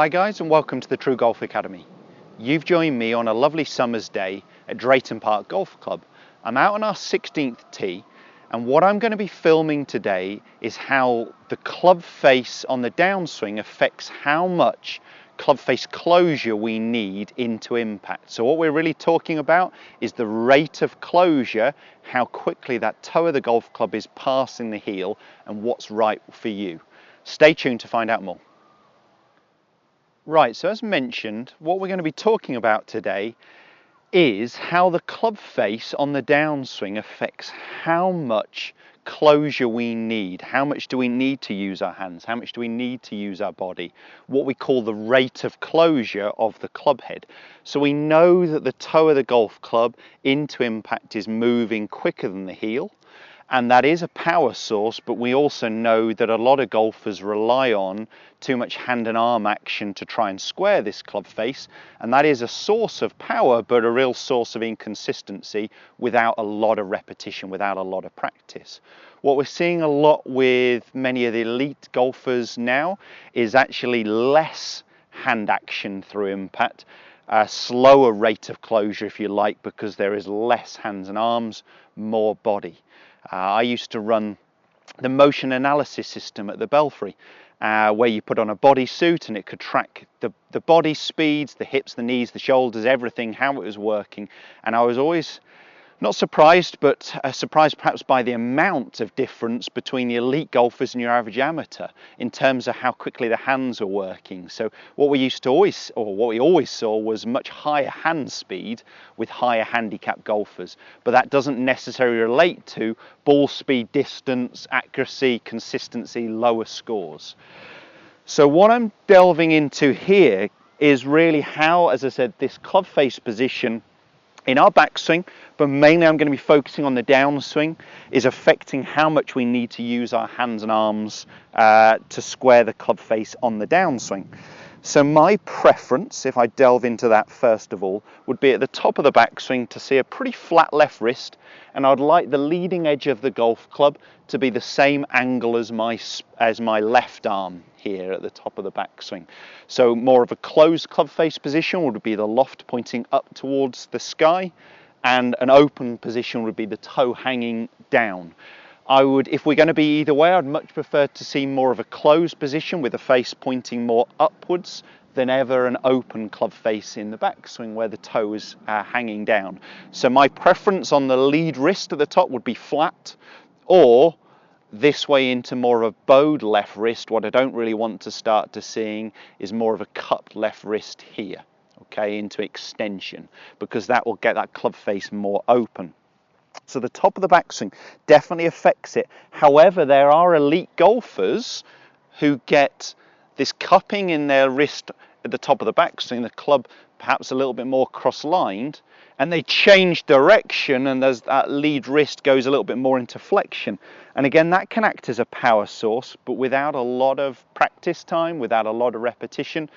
Hi guys, and welcome to the TruGolf Academy. You've joined me on a lovely summer's day at Drayton Park Golf Club. I'm out on our 16th tee, and what I'm going to be filming today is how the club face on the downswing affects how much club face closure we need into impact. So what we're really talking about is the rate of closure, how quickly that toe of the golf club is passing the heel, and what's right for you. Stay tuned to find out more. Right, so as mentioned, what we're going to be talking about today is how the club face on the downswing affects how much closure we need. How much do we need to use our hands? How much do we need to use our body? What we call the rate of closure of the club head. So we know that the toe of the golf club into impact is moving quicker than the heel, and that is a power source, but we also know that a lot of golfers rely on too much hand and arm action to try and square this club face, and that is a source of power but a real source of inconsistency without a lot of repetition, without a lot of practice. What we're seeing a lot with many of the elite golfers now is actually less hand action through impact, a slower rate of closure if you like, because there is less hands and arms, more body. I used to run the motion analysis system at the Belfry, where you put on a bodysuit and it could track the body speeds, the hips, the knees, the shoulders, everything, how it was working. And I was always not surprised, but surprised perhaps by the amount of difference between the elite golfers and your average amateur in terms of how quickly the hands are working. So what we always saw was much higher hand speed with higher handicap golfers, but that doesn't necessarily relate to ball speed, distance, accuracy, consistency, lower scores. So what I'm delving into here is really how, as I said, this club face position in our backswing, but mainly I'm going to be focusing on the downswing, is affecting how much we need to use our hands and arms to square the club face on the downswing. So my preference, if I delve into that first of all, would be at the top of the backswing to see a pretty flat left wrist, and I'd like the leading edge of the golf club to be the same angle as my left arm here at the top of the backswing. So more of a closed club face position would be the loft pointing up towards the sky, and an open position would be the toe hanging down. If we're going to be either way, I'd much prefer to see more of a closed position with the face pointing more upwards than ever an open club face in the backswing where the toe is hanging down. So my preference on the lead wrist at the top would be flat, or this way into more of a bowed left wrist. What I don't really want to start to seeing is more of a cupped left wrist here, okay, into extension, because that will get that club face more open. So the top of the backswing definitely affects it. However, there are elite golfers who get this cupping in their wrist at the top of the backswing, the club perhaps a little bit more cross-lined, and they change direction, and as that lead wrist goes a little bit more into flexion. And again, that can act as a power source, but without a lot of practice time, without a lot of repetition,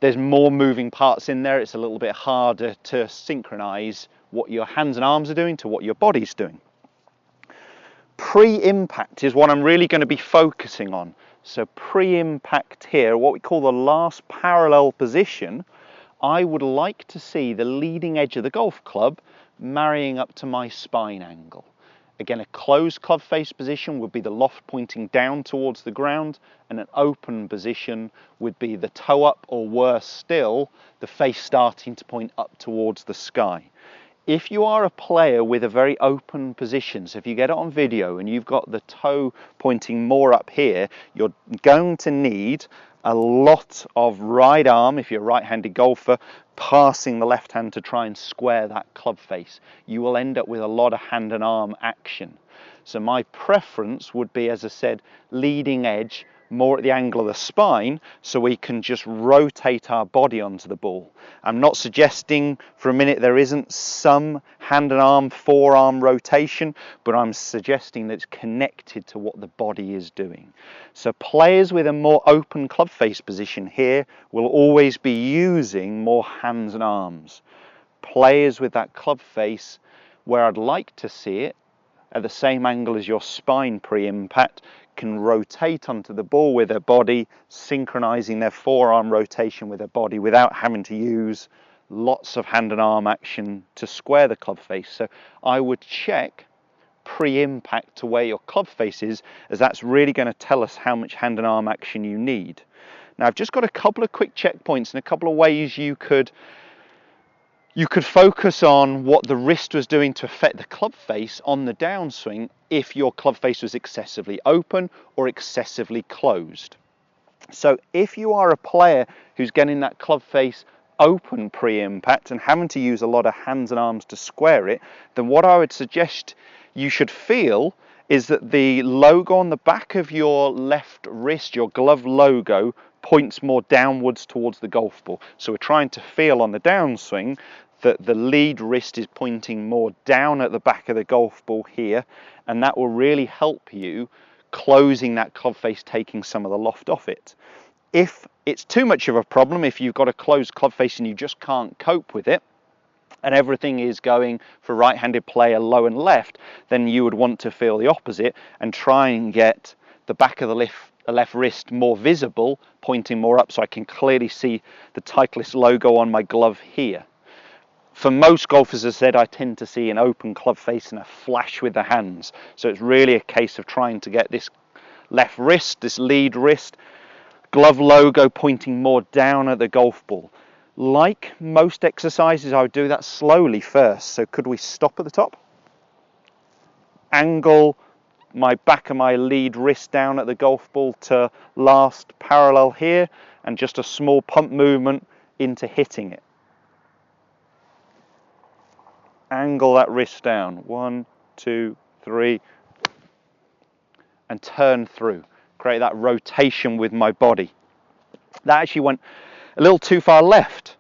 there's more moving parts in there. It's a little bit harder to synchronize what your hands and arms are doing to what your body's doing. Pre-impact is what I'm really going to be focusing on. So pre-impact here, what we call the last parallel position, I would like to see the leading edge of the golf club marrying up to my spine angle. Again, a closed club face position would be the loft pointing down towards the ground, and an open position would be the toe up, or worse still, the face starting to point up towards the sky. If you are a player with a very open position, so if you get it on video and you've got the toe pointing more up here, you're going to need a lot of right arm, if you're a right-handed golfer, passing the left hand to try and square that club face. You will end up with a lot of hand and arm action. So my preference would be, as I said, leading edge, more at the angle of the spine, so we can just rotate our body onto the ball. I'm not suggesting for a minute there isn't some hand and arm, forearm rotation, but I'm suggesting that it's connected to what the body is doing. So players with a more open club face position here will always be using more hands and arms. Players with that club face, where I'd like to see it, at the same angle as your spine pre-impact, can rotate onto the ball with their body, synchronizing their forearm rotation with their body without having to use lots of hand and arm action to square the club face. So I would check pre-impact to where your club face is, as that's really going to tell us how much hand and arm action you need. Now I've just got a couple of quick checkpoints and a couple of ways you could focus on what the wrist was doing to affect the club face on the downswing if your club face was excessively open or excessively closed. So if you are a player who's getting that club face open pre-impact and having to use a lot of hands and arms to square it, then what I would suggest you should feel is that the logo on the back of your left wrist, your glove logo, points more downwards towards the golf ball. So we're trying to feel on the downswing that the lead wrist is pointing more down at the back of the golf ball here, and that will really help you closing that club face, taking some of the loft off it. If it's too much of a problem, if you've got a closed club face and you just can't cope with it, and everything is going for right-handed player low and left, then you would want to feel the opposite and try and get the back of the left wrist more visible, pointing more up, so I can clearly see the Titleist logo on my glove here. For most golfers, as I said, I tend to see an open club face and a flash with the hands. So it's really a case of trying to get this left wrist, this lead wrist, glove logo pointing more down at the golf ball. Like most exercises, I would do that slowly first. So could we stop at the top? Angle my back of my lead wrist down at the golf ball to last parallel here, and just a small pump movement into hitting it. Angle that wrist down, 1, 2, 3, and turn through. Create that rotation with my body. That actually went a little too far left.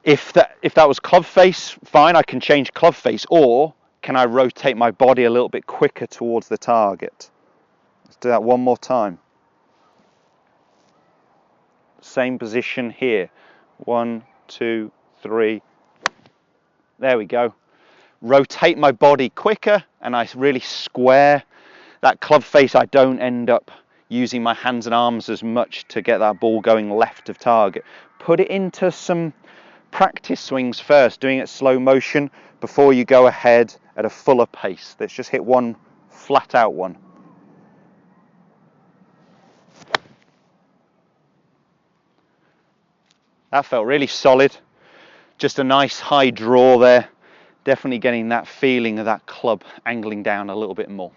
If that was club face, fine, I can change club face, or can I rotate my body a little bit quicker towards the target? Let's do that one more time. Same position here. 1, 2, 3. There we go. Rotate my body quicker and I really square that club face. I don't end up using my hands and arms as much to get that ball going left of target. Put it into some practice swings first, doing it slow motion before you go ahead at a fuller pace. Let's just hit one flat out one. That felt really solid. Just a nice high draw there. Definitely getting that feeling of that club angling down a little bit more.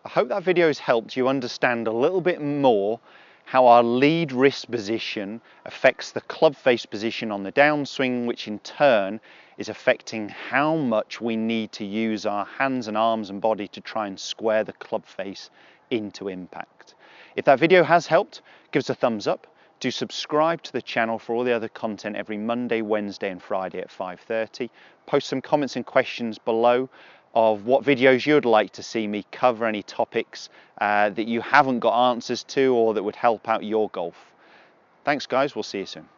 I hope that video has helped you understand a little bit more how our lead wrist position affects the club face position on the downswing, which in turn is affecting how much we need to use our hands and arms and body to try and square the club face into impact. If that video has helped, give us a thumbs up. Do subscribe to the channel for all the other content every Monday, Wednesday and Friday at 5:30. Post some comments and questions below of what videos you'd like to see me cover, any topics that you haven't got answers to or that would help out your golf. Thanks guys, we'll see you soon.